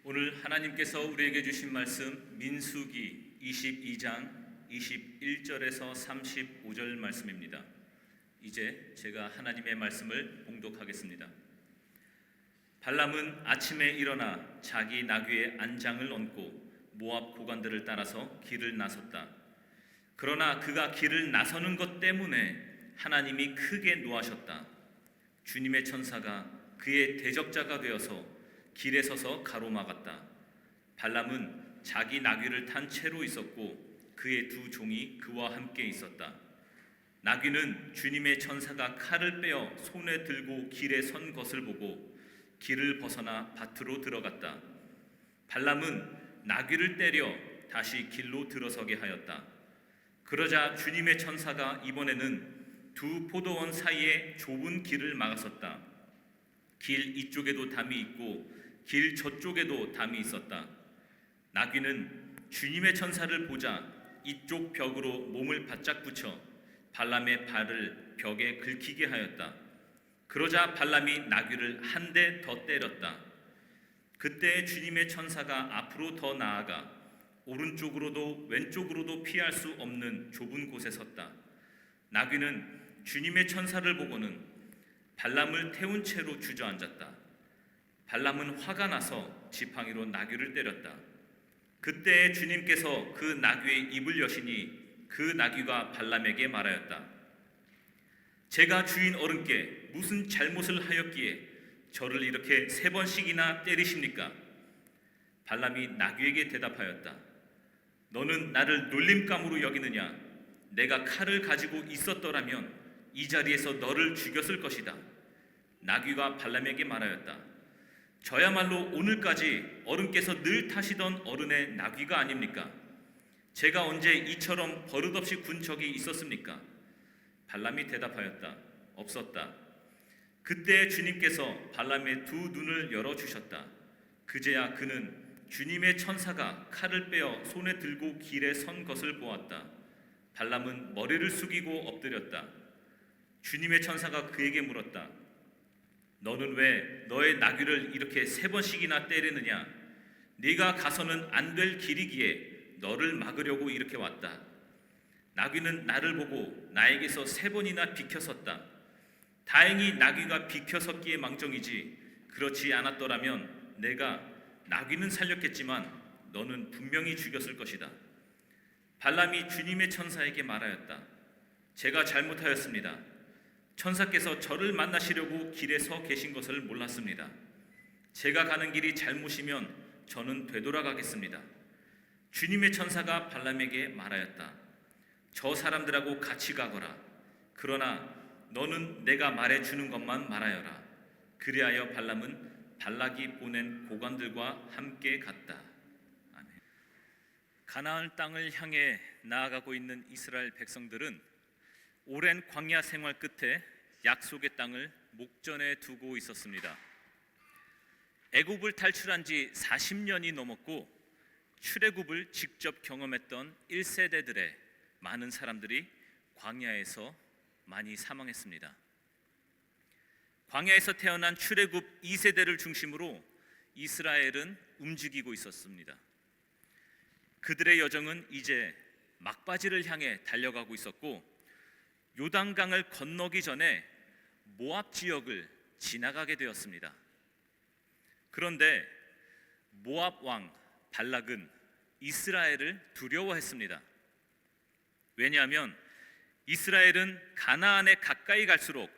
오늘 하나님께서 우리에게 주신 말씀 민수기 22장 21절에서 35절 말씀입니다. 이제 제가 하나님의 말씀을 봉독하겠습니다. 발람은 아침에 일어나 자기 나귀의 안장을 얹고 모압 고관들을 따라서 길을 나섰다. 그러나 그가 길을 나서는 것 때문에 하나님이 크게 노하셨다. 주님의 천사가 그의 대적자가 되어서 길에 서서 가로막았다. 발람은 자기 나귀를 탄 채로 있었고 그의 두 종이 그와 함께 있었다. 나귀는 주님의 천사가 칼을 빼어 손에 들고 길에 선 것을 보고 길을 벗어나 밭으로 들어갔다. 발람은 나귀를 때려 다시 길로 들어서게 하였다. 그러자 주님의 천사가 이번에는 두 포도원 사이에 좁은 길을 막았었다. 길 이쪽에도 담이 있고 길 저쪽에도 담이 있었다. 나귀는 주님의 천사를 보자 이쪽 벽으로 몸을 바짝 붙여 발람의 발을 벽에 긁히게 하였다. 그러자 발람이 나귀를 한 대 더 때렸다. 그때 주님의 천사가 앞으로 더 나아가 오른쪽으로도 왼쪽으로도 피할 수 없는 좁은 곳에 섰다. 나귀는 주님의 천사를 보고는 발람을 태운 채로 주저앉았다. 발람은 화가 나서 지팡이로 나귀를 때렸다. 그때 주님께서 그 나귀의 입을 여시니 그 나귀가 발람에게 말하였다. 제가 주인 어른께 무슨 잘못을 하였기에 저를 이렇게 3번씩이나 때리십니까? 발람이 나귀에게 대답하였다. 너는 나를 놀림감으로 여기느냐? 내가 칼을 가지고 있었더라면 이 자리에서 너를 죽였을 것이다. 나귀가 발람에게 말하였다. 저야말로 오늘까지 어른께서 늘 타시던 어른의 나귀가 아닙니까? 제가 언제 이처럼 버릇없이 군 적이 있었습니까? 발람이 대답하였다. 없었다. 그때 주님께서 발람의 두 눈을 열어주셨다. 그제야 그는 주님의 천사가 칼을 빼어 손에 들고 길에 선 것을 보았다. 발람은 머리를 숙이고 엎드렸다. 주님의 천사가 그에게 물었다. 너는 왜 너의 나귀를 이렇게 3번씩이나 때리느냐? 네가 가서는 안 될 길이기에 너를 막으려고 이렇게 왔다. 나귀는 나를 보고 나에게서 3번이나 비켜섰다. 다행히 나귀가 비켜섰기에 망정이지 그렇지 않았더라면 내가 나귀는 살렸겠지만 너는 분명히 죽였을 것이다. 발람이 주님의 천사에게 말하였다. 제가 잘못하였습니다. 천사께서 저를 만나시려고 길에 서 계신 것을 몰랐습니다. 제가 가는 길이 잘못이면 저는 되돌아가겠습니다. 주님의 천사가 발람에게 말하였다. 저 사람들하고 같이 가거라. 그러나 너는 내가 말해주는 것만 말하여라. 그리하여 발람은 발락이 보낸 고관들과 함께 갔다. 아멘. 가나안 땅을 향해 나아가고 있는 이스라엘 백성들은 오랜 광야 생활 끝에 약속의 땅을 목전에 두고 있었습니다. 애굽을 탈출한 지 40년이 넘었고 출애굽을 직접 경험했던 1세대들의 많은 사람들이 광야에서 많이 사망했습니다. 광야에서 태어난 출애굽 2세대를 중심으로 이스라엘은 움직이고 있었습니다. 그들의 여정은 이제 막바지를 향해 달려가고 있었고 요단강을 건너기 전에 모압 지역을 지나가게 되었습니다. 그런데 모압 왕 발락은 이스라엘을 두려워했습니다. 왜냐하면 이스라엘은 가나안에 가까이 갈수록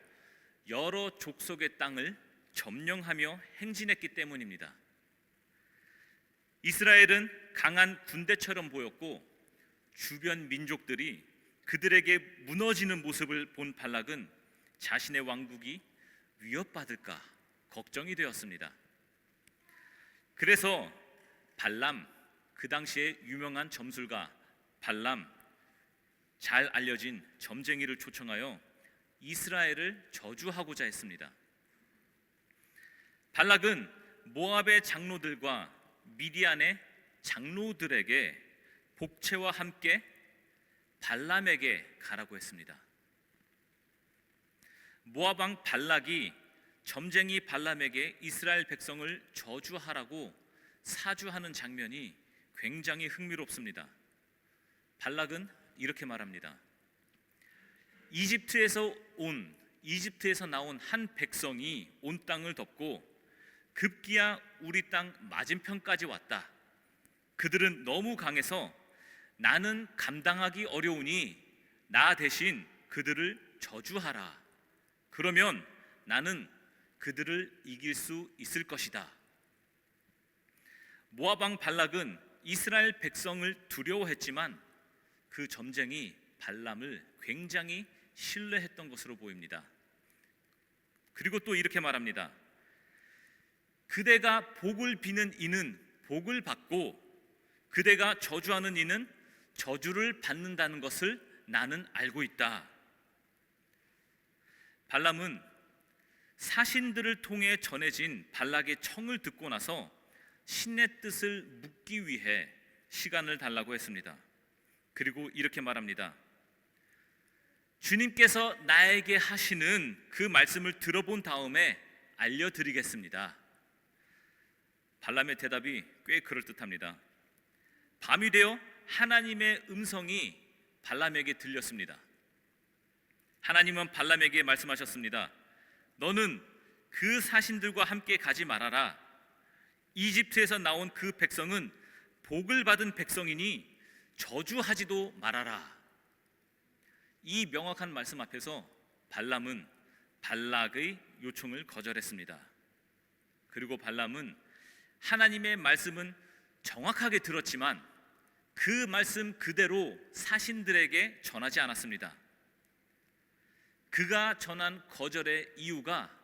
여러 족속의 땅을 점령하며 행진했기 때문입니다. 이스라엘은 강한 군대처럼 보였고 주변 민족들이 그들에게 무너지는 모습을 본 발락은 자신의 왕국이 위협받을까 걱정이 되었습니다. 그래서 발람, 그 당시에 유명한 점술가 발람, 잘 알려진 점쟁이를 초청하여 이스라엘을 저주하고자 했습니다. 발락은 모압의 장로들과 미디안의 장로들에게 복채와 함께 발람에게 가라고 했습니다. 모압 왕 발락이 점쟁이 발람에게 이스라엘 백성을 저주하라고 사주하는 장면이 굉장히 흥미롭습니다. 발락은 이렇게 말합니다. 이집트에서 나온 한 백성이 온 땅을 덮고 급기야 우리 땅 맞은편까지 왔다. 그들은 너무 강해서 나는 감당하기 어려우니 나 대신 그들을 저주하라. 그러면 나는 그들을 이길 수 있을 것이다. 모압 왕 발락은 이스라엘 백성을 두려워했지만 그 점쟁이 발람을 굉장히 신뢰했던 것으로 보입니다. 그리고 또 이렇게 말합니다. 그대가 복을 비는 이는 복을 받고 그대가 저주하는 이는 저주를 받는다는 것을 나는 알고 있다. 발람은 사신들을 통해 전해진 발락의 청을 듣고 나서 신의 뜻을 묻기 위해 시간을 달라고 했습니다. 그리고 이렇게 말합니다. 주님께서 나에게 하시는 그 말씀을 들어본 다음에 알려드리겠습니다. 발람의 대답이 꽤 그럴듯합니다. 밤이 되어 하나님의 음성이 발람에게 들렸습니다. 하나님은 발람에게 말씀하셨습니다. 너는 그 사신들과 함께 가지 말아라. 이집트에서 나온 그 백성은 복을 받은 백성이니 저주하지도 말아라. 이 명확한 말씀 앞에서 발람은 발락의 요청을 거절했습니다. 그리고 발람은 하나님의 말씀은 정확하게 들었지만 그 말씀 그대로 사신들에게 전하지 않았습니다. 그가 전한 거절의 이유가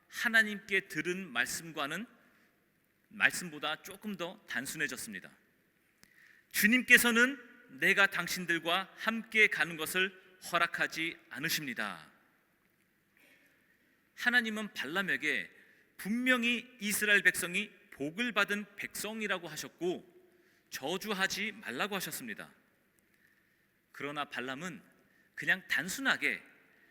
하나님께 들은 말씀보다 조금 더 단순해졌습니다. 주님께서는 내가 당신들과 함께 가는 것을 허락하지 않으십니다. 하나님은 발람에게 분명히 이스라엘 백성이 복을 받은 백성이라고 하셨고 저주하지 말라고 하셨습니다. 그러나 발람은 그냥 단순하게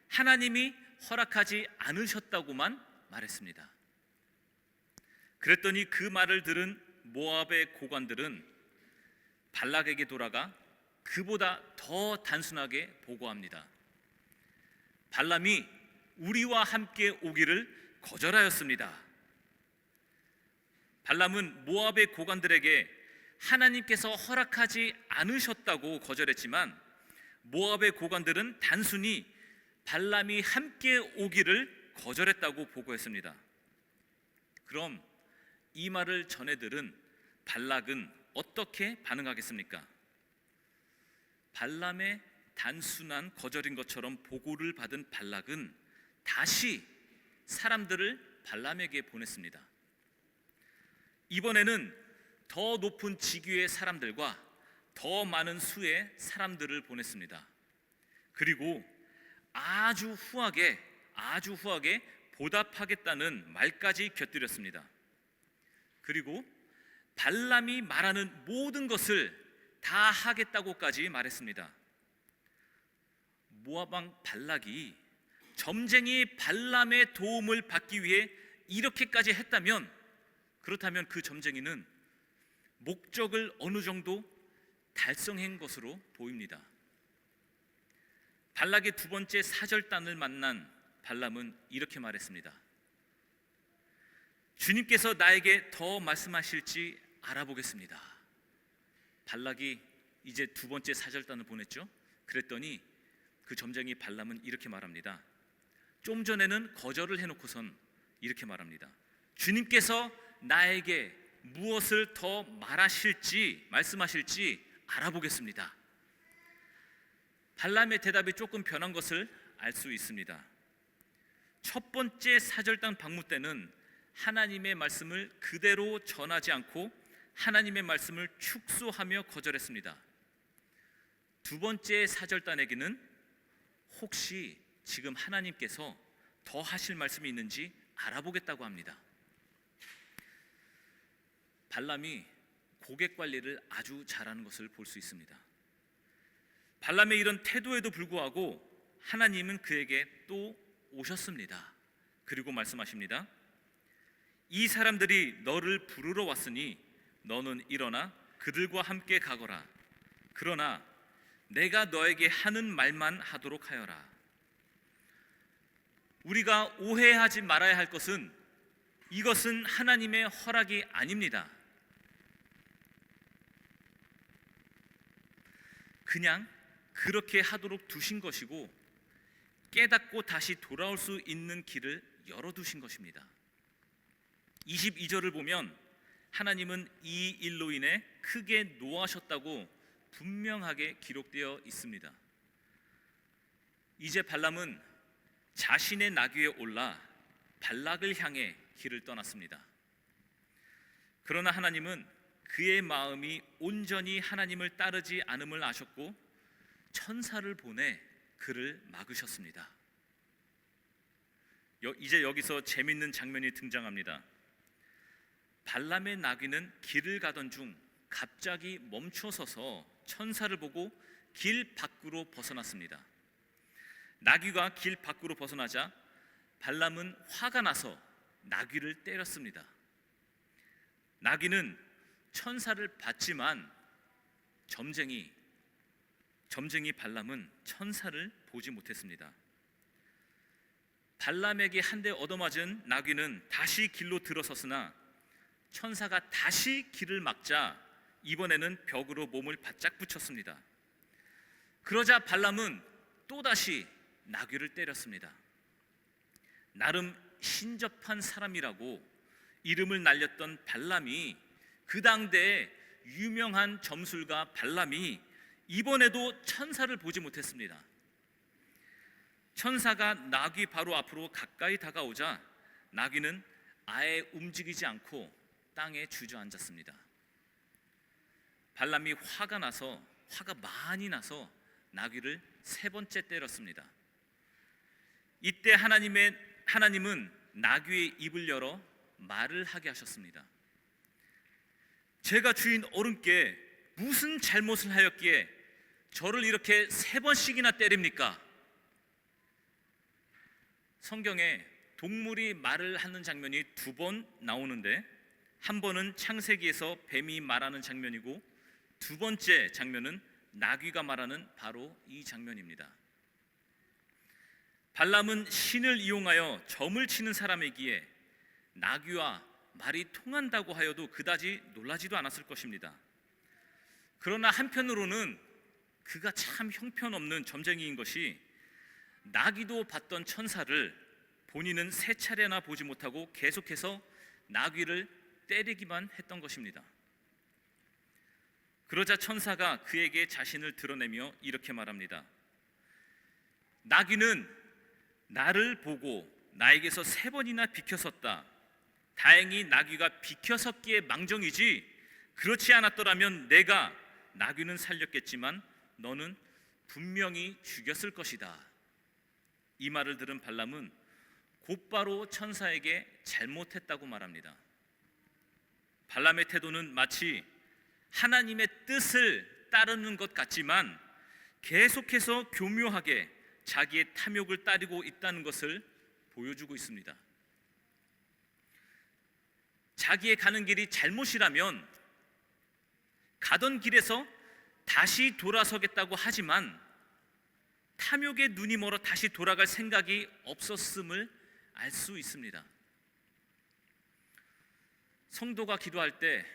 하나님이 허락하지 않으셨다고만 말했습니다. 그랬더니 그 말을 들은 모압의 고관들은 발락에게 돌아가 그보다 더 단순하게 보고합니다. 발람이 우리와 함께 오기를 거절하였습니다. 발람은 모압의 고관들에게 하나님께서 허락하지 않으셨다고 거절했지만 모압의 고관들은 단순히 발람이 함께 오기를 거절했다고 보고했습니다. 그럼 이 말을 전해 들은 발락은 어떻게 반응하겠습니까? 발람의 단순한 거절인 것처럼 보고를 받은 발락은 다시 사람들을 발람에게 보냈습니다. 이번에는 더 높은 직위의 사람들과 더 많은 수의 사람들을 보냈습니다. 그리고 아주 후하게 보답하겠다는 말까지 곁들였습니다. 그리고 발람이 말하는 모든 것을 다 하겠다고까지 말했습니다. 모압 왕 발락이 점쟁이 발람의 도움을 받기 위해 이렇게까지 했다면, 그렇다면 그 점쟁이는 목적을 어느 정도 달성한 것으로 보입니다. 발락의 두 번째 사절단을 만난 발람은 이렇게 말했습니다. 주님께서 나에게 더 말씀하실지 알아보겠습니다. 발락이 이제 두 번째 사절단을 보냈죠. 그랬더니 그 점쟁이 발람은 이렇게 말합니다. 좀 전에는 거절을 해놓고선 이렇게 말합니다. 주님께서 나에게 무엇을 더 말씀하실지 알아보겠습니다. 발람의 대답이 조금 변한 것을 알 수 있습니다. 첫 번째 사절단 방문 때는 하나님의 말씀을 그대로 전하지 않고 하나님의 말씀을 축소하며 거절했습니다. 두 번째 사절단에게는 혹시 지금 하나님께서 더 하실 말씀이 있는지 알아보겠다고 합니다. 발람이 고객 관리를 아주 잘하는 것을 볼 수 있습니다. 발람의 이런 태도에도 불구하고 하나님은 그에게 또 오셨습니다. 그리고 말씀하십니다. 이 사람들이 너를 부르러 왔으니 너는 일어나 그들과 함께 가거라. 그러나 내가 너에게 하는 말만 하도록 하여라. 우리가 오해하지 말아야 할 것은 이것은 하나님의 허락이 아닙니다. 그냥 그렇게 하도록 두신 것이고 깨닫고 다시 돌아올 수 있는 길을 열어두신 것입니다. 22절을 보면 하나님은 이 일로 인해 크게 노하셨다고 분명하게 기록되어 있습니다. 이제 발람은 자신의 나귀에 올라 발락을 향해 길을 떠났습니다. 그러나 하나님은 그의 마음이 온전히 하나님을 따르지 않음을 아셨고 천사를 보내 그를 막으셨습니다. 이제 여기서 재밌는 장면이 등장합니다. 발람의 나귀는 길을 가던 중 갑자기 멈춰서서 천사를 보고 길 밖으로 벗어났습니다. 나귀가 길 밖으로 벗어나자 발람은 화가 나서 나귀를 때렸습니다. 나귀는 천사를 봤지만 점쟁이 발람은 천사를 보지 못했습니다. 발람에게 한 대 얻어맞은 나귀는 다시 길로 들어섰으나 천사가 다시 길을 막자 이번에는 벽으로 몸을 바짝 붙였습니다. 그러자 발람은 또다시 나귀를 때렸습니다. 나름 신접한 사람이라고 이름을 날렸던 발람이, 그 당대의 유명한 점술가 발람이 이번에도 천사를 보지 못했습니다. 천사가 나귀 바로 앞으로 가까이 다가오자 나귀는 아예 움직이지 않고 땅에 주저앉았습니다. 발람이 화가 많이 나서 나귀를 3번째 때렸습니다. 이때 하나님은 나귀의 입을 열어 말을 하게 하셨습니다. 제가 주인 어른께 무슨 잘못을 하였기에 저를 이렇게 3번씩이나 때립니까? 성경에 동물이 말을 하는 장면이 2번 나오는데, 한 번은 창세기에서 뱀이 말하는 장면이고, 2번째 장면은 나귀가 말하는 바로 이 장면입니다. 발람은 신을 이용하여 점을 치는 사람이기에 나귀와 말이 통한다고 하여도 그다지 놀라지도 않았을 것입니다. 그러나 한편으로는 그가 참 형편없는 점쟁이인 것이 나귀도 봤던 천사를 본인은 3차례나 보지 못하고 계속해서 나귀를 때리기만 했던 것입니다. 그러자 천사가 그에게 자신을 드러내며 이렇게 말합니다. 나귀는 나를 보고 나에게서 3번이나 비켜섰다. 다행히 나귀가 비켜섰기에 망정이지 그렇지 않았더라면 내가 나귀는 살렸겠지만 너는 분명히 죽였을 것이다. 이 말을 들은 발람은 곧바로 천사에게 잘못했다고 말합니다. 발람의 태도는 마치 하나님의 뜻을 따르는 것 같지만 계속해서 교묘하게 자기의 탐욕을 따르고 있다는 것을 보여주고 있습니다. 자기의 가는 길이 잘못이라면 가던 길에서 다시 돌아서겠다고 하지만 탐욕의 눈이 멀어 다시 돌아갈 생각이 없었음을 알 수 있습니다. 성도가 기도할 때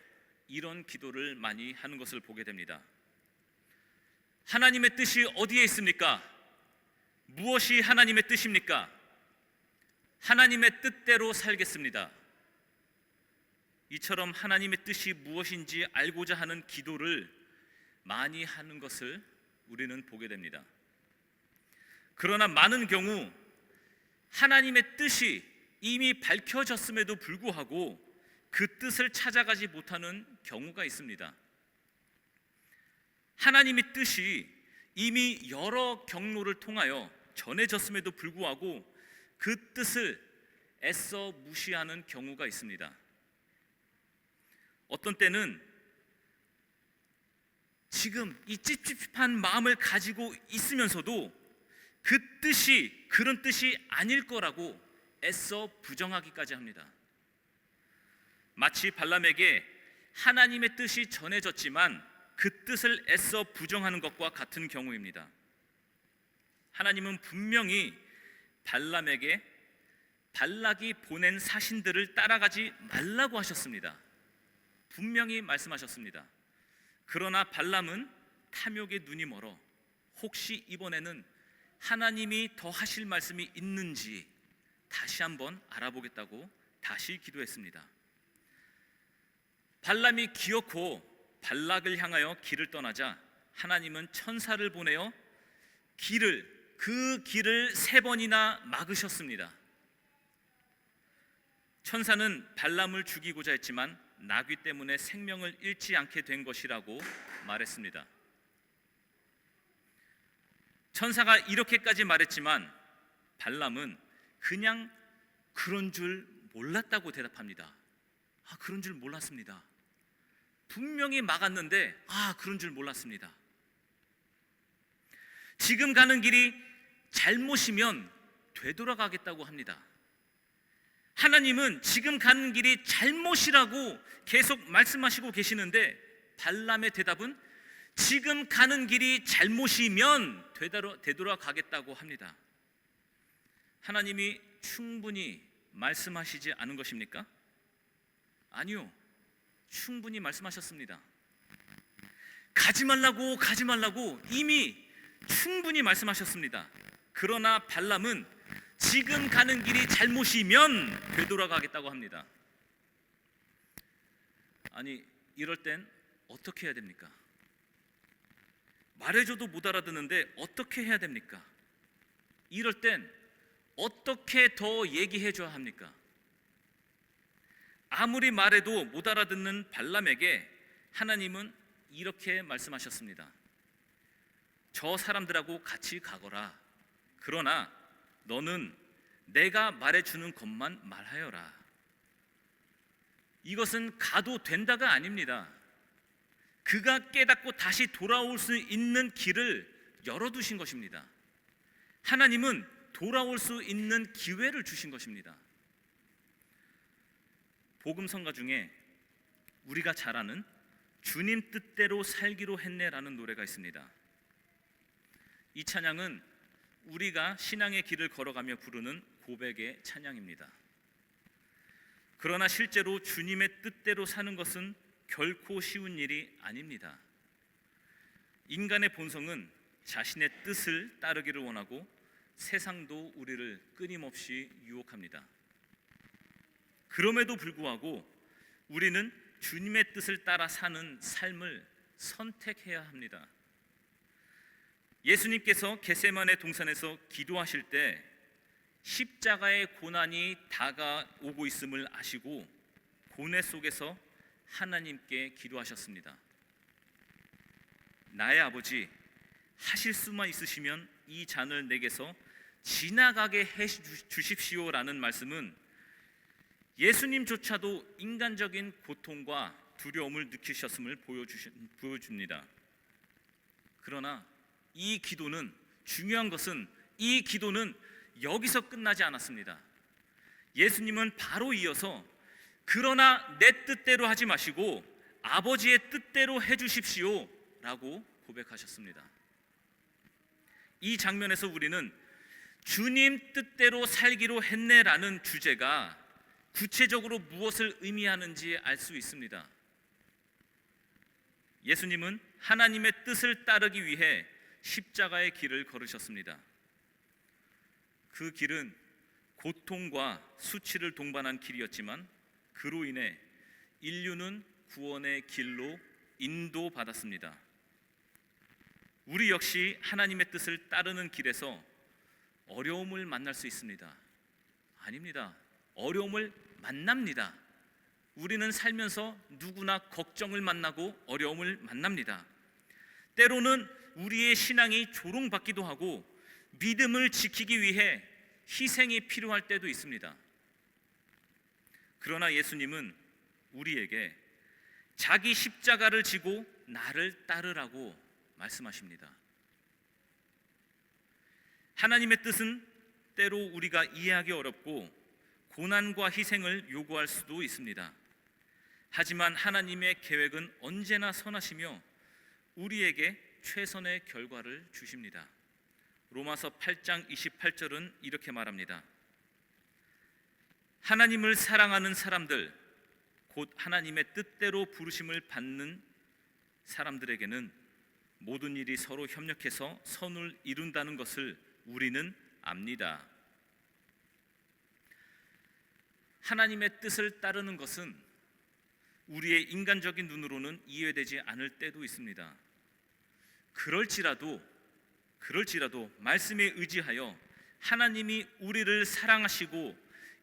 이런 기도를 많이 하는 것을 보게 됩니다. 하나님의 뜻이 어디에 있습니까? 무엇이 하나님의 뜻입니까? 하나님의 뜻대로 살겠습니다. 이처럼 하나님의 뜻이 무엇인지 알고자 하는 기도를 많이 하는 것을 우리는 보게 됩니다. 그러나 많은 경우 하나님의 뜻이 이미 밝혀졌음에도 불구하고 그 뜻을 찾아가지 못하는 경우가 있습니다. 하나님의 뜻이 이미 여러 경로를 통하여 전해졌음에도 불구하고 그 뜻을 애써 무시하는 경우가 있습니다. 어떤 때는 지금 이 찝찝한 마음을 가지고 있으면서도 그 뜻이 그런 뜻이 아닐 거라고 애써 부정하기까지 합니다. 마치 발람에게 하나님의 뜻이 전해졌지만 그 뜻을 애써 부정하는 것과 같은 경우입니다. 하나님은 분명히 발람에게 발락이 보낸 사신들을 따라가지 말라고 하셨습니다. 분명히 말씀하셨습니다. 그러나 발람은 탐욕의 눈이 멀어 혹시 이번에는 하나님이 더 하실 말씀이 있는지 다시 한번 알아보겠다고 다시 기도했습니다. 발람이 기어코 발락을 향하여 길을 떠나자 하나님은 천사를 보내어 그 길을 3번이나 막으셨습니다. 천사는 발람을 죽이고자 했지만 나귀 때문에 생명을 잃지 않게 된 것이라고 말했습니다. 천사가 이렇게까지 말했지만 발람은 그냥 그런 줄 몰랐다고 대답합니다. 그런 줄 몰랐습니다. 분명히 막았는데 그런 줄 몰랐습니다. 지금 가는 길이 잘못이면 되돌아가겠다고 합니다. 하나님은 지금 가는 길이 잘못이라고 계속 말씀하시고 계시는데 발람의 대답은 지금 가는 길이 잘못이면 되돌아가겠다고 합니다. 하나님이 충분히 말씀하시지 않은 것입니까? 아니요, 충분히 말씀하셨습니다. 가지 말라고 이미 충분히 말씀하셨습니다. 그러나 발람은 지금 가는 길이 잘못이면 되돌아가겠다고 합니다. 아니, 이럴 땐 어떻게 해야 됩니까? 말해줘도 못 알아듣는데 어떻게 해야 됩니까? 이럴 땐 어떻게 더 얘기해줘야 합니까? 아무리 말해도 못 알아듣는 발람에게 하나님은 이렇게 말씀하셨습니다. 저 사람들하고 같이 가거라. 그러나 너는 내가 말해주는 것만 말하여라. 이것은 가도 된다가 아닙니다. 그가 깨닫고 다시 돌아올 수 있는 길을 열어두신 것입니다. 하나님은 돌아올 수 있는 기회를 주신 것입니다. 복음성가 중에 우리가 잘 아는 주님 뜻대로 살기로 했네라는 노래가 있습니다. 이 찬양은 우리가 신앙의 길을 걸어가며 부르는 고백의 찬양입니다. 그러나 실제로 주님의 뜻대로 사는 것은 결코 쉬운 일이 아닙니다. 인간의 본성은 자신의 뜻을 따르기를 원하고 세상도 우리를 끊임없이 유혹합니다. 그럼에도 불구하고 우리는 주님의 뜻을 따라 사는 삶을 선택해야 합니다. 예수님께서 겟세마네 동산에서 기도하실 때 십자가의 고난이 다가오고 있음을 아시고 고뇌 속에서 하나님께 기도하셨습니다. 나의 아버지, 하실 수만 있으시면 이 잔을 내게서 지나가게 해 주십시오라는 말씀은 예수님조차도 인간적인 고통과 두려움을 느끼셨음을 보여줍니다. 그러나 이 기도는, 중요한 것은 이 기도는 여기서 끝나지 않았습니다. 예수님은 바로 이어서 그러나 내 뜻대로 하지 마시고 아버지의 뜻대로 해주십시오 라고 고백하셨습니다. 이 장면에서 우리는 주님 뜻대로 살기로 했네라는 주제가 구체적으로 무엇을 의미하는지 알 수 있습니다. 예수님은 하나님의 뜻을 따르기 위해 십자가의 길을 걸으셨습니다. 그 길은 고통과 수치를 동반한 길이었지만 그로 인해 인류는 구원의 길로 인도받았습니다. 우리 역시 하나님의 뜻을 따르는 길에서 어려움을 만날 수 있습니다. 아닙니다. 어려움을 만납니다. 우리는 살면서 누구나 걱정을 만나고 어려움을 만납니다. 때로는 우리의 신앙이 조롱받기도 하고 믿음을 지키기 위해 희생이 필요할 때도 있습니다. 그러나 예수님은 우리에게 자기 십자가를 지고 나를 따르라고 말씀하십니다. 하나님의 뜻은 때로 우리가 이해하기 어렵고 고난과 희생을 요구할 수도 있습니다. 하지만 하나님의 계획은 언제나 선하시며 우리에게 최선의 결과를 주십니다. 로마서 8장 28절은 이렇게 말합니다. 하나님을 사랑하는 사람들, 곧 하나님의 뜻대로 부르심을 받는 사람들에게는 모든 일이 서로 협력해서 선을 이룬다는 것을 우리는 압니다. 하나님의 뜻을 따르는 것은 우리의 인간적인 눈으로는 이해되지 않을 때도 있습니다. 그럴지라도 말씀에 의지하여 하나님이 우리를 사랑하시고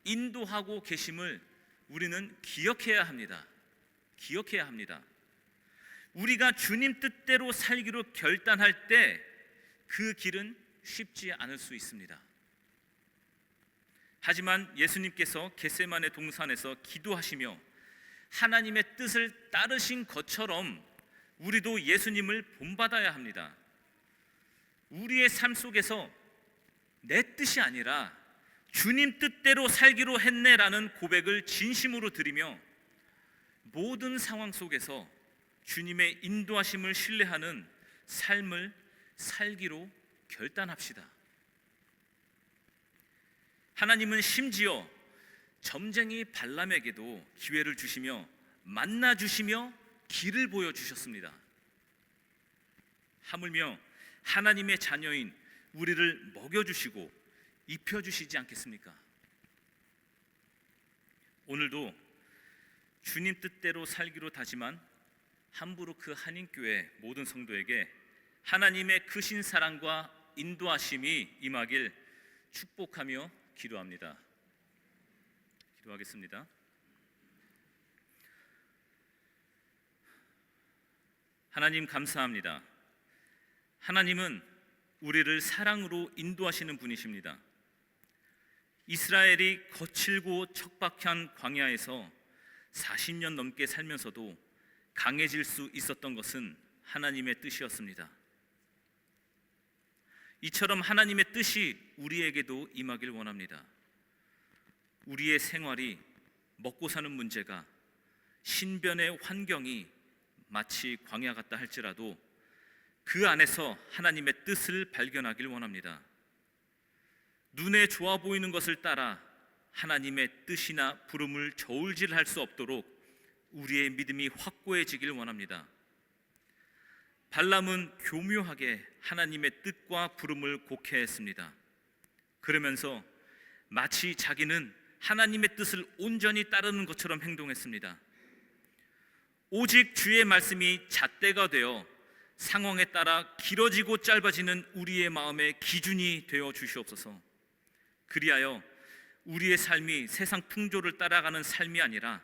인도하고 계심을 우리는 기억해야 합니다. 우리가 주님 뜻대로 살기로 결단할 때 그 길은 쉽지 않을 수 있습니다. 하지만 예수님께서 겟세마네 동산에서 기도하시며 하나님의 뜻을 따르신 것처럼 우리도 예수님을 본받아야 합니다. 우리의 삶 속에서 내 뜻이 아니라 주님 뜻대로 살기로 했네라는 고백을 진심으로 드리며 모든 상황 속에서 주님의 인도하심을 신뢰하는 삶을 살기로 결단합시다. 하나님은 심지어 점쟁이 발람에게도 기회를 주시며 만나 주시며 길을 보여주셨습니다. 하물며 하나님의 자녀인 우리를 먹여주시고 입혀주시지 않겠습니까? 오늘도 주님 뜻대로 살기로 다짐한 함부르크 그 한인교회 모든 성도에게 하나님의 크신 사랑과 인도하심이 임하길 축복하며 기도합니다. 기도하겠습니다. 하나님 감사합니다. 하나님은 우리를 사랑으로 인도하시는 분이십니다. 이스라엘이 거칠고 척박한 광야에서 40년 넘게 살면서도 강해질 수 있었던 것은 하나님의 뜻이었습니다. 이처럼 하나님의 뜻이 우리에게도 임하길 원합니다. 우리의 생활이 먹고 사는 문제가 신변의 환경이 마치 광야 같다 할지라도 그 안에서 하나님의 뜻을 발견하길 원합니다. 눈에 좋아 보이는 것을 따라 하나님의 뜻이나 부름을 저울질할 수 없도록 우리의 믿음이 확고해지길 원합니다. 발람은 교묘하게 하나님의 뜻과 부름을 곡해했습니다. 그러면서 마치 자기는 하나님의 뜻을 온전히 따르는 것처럼 행동했습니다. 오직 주의 말씀이 잣대가 되어 상황에 따라 길어지고 짧아지는 우리의 마음의 기준이 되어 주시옵소서. 그리하여 우리의 삶이 세상 풍조를 따라가는 삶이 아니라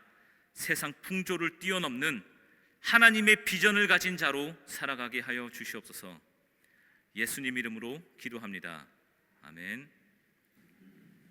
세상 풍조를 뛰어넘는 하나님의 비전을 가진 자로 살아가게 하여 주시옵소서. 예수님 이름으로 기도합니다. 아멘.